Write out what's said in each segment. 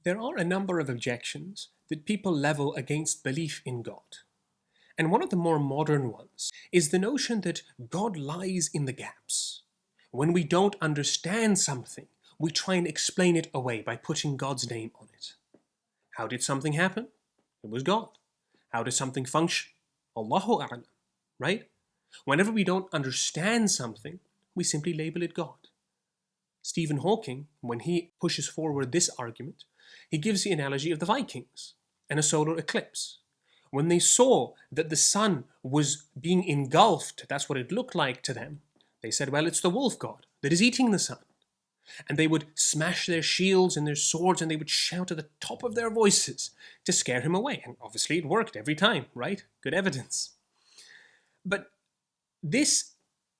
There are a number of objections that people level against belief in God. And one of the more modern ones is the notion that God lies in the gaps. When we don't understand something, we try and explain it away by putting God's name on it. How did something happen? It was God. How does something function? Allahu A'lam, right? Whenever we don't understand something, we simply label it God. Stephen Hawking, when he pushes forward this argument, he gives the analogy of the Vikings and a solar eclipse. When they saw that the sun was being engulfed, that's what it looked like to them, they said, well, it's the wolf god that is eating the sun. And they would smash their shields and their swords and they would shout at the top of their voices to scare him away. And obviously it worked every time, right? Good evidence. But this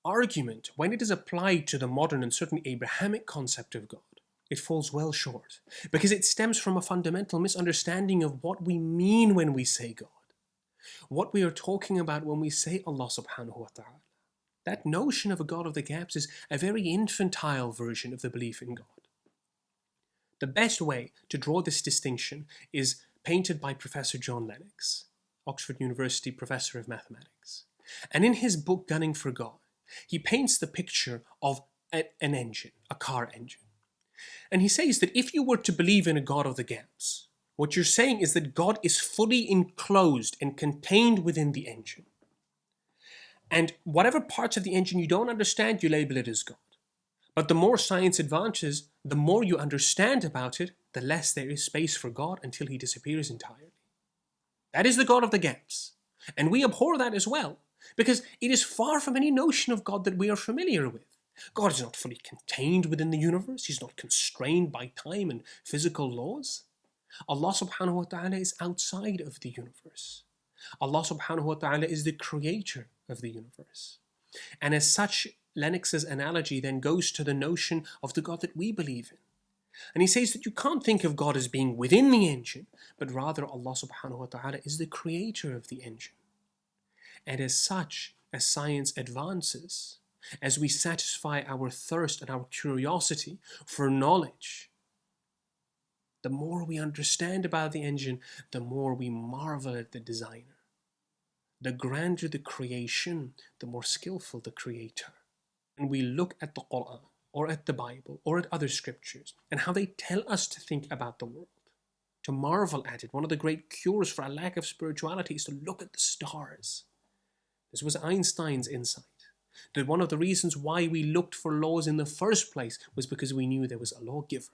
argument, when it is applied to the modern and certainly Abrahamic concept of God, it falls well short because it stems from a fundamental misunderstanding of what we mean when we say God, what we are talking about when we say Allah subhanahu wa ta'ala. That notion of a God of the gaps is a very infantile version of the belief in God. The best way to draw this distinction is painted by Professor John Lennox, Oxford University professor of mathematics. And in his book Gunning for God, he paints the picture of an engine, a car engine. And he says that if you were to believe in a God of the gaps, what you're saying is that God is fully enclosed and contained within the engine. And whatever parts of the engine you don't understand, you label it as God. But the more science advances, the more you understand about it, the less there is space for God until he disappears entirely. That is the God of the gaps. And we abhor that as well, because it is far from any notion of God that we are familiar with. God is not fully contained within the universe. He's not constrained by time and physical laws. Allah subhanahu wa ta'ala is outside of the universe. Allah subhanahu wa ta'ala is the creator of the universe. And as such, Lennox's analogy then goes to the notion of the God that we believe in. And he says that you can't think of God as being within the engine, but rather Allah subhanahu wa ta'ala is the creator of the engine. And as such, as science advances, as we satisfy our thirst and our curiosity for knowledge, the more we understand about the engine, the more we marvel at the designer. The grander the creation, the more skillful the creator. And we look at the Quran, or at the Bible, or at other scriptures, and how they tell us to think about the world, to marvel at it. One of the great cures for a lack of spirituality is to look at the stars. This was Einstein's insight, that one of the reasons why we looked for laws in the first place was because we knew there was a lawgiver.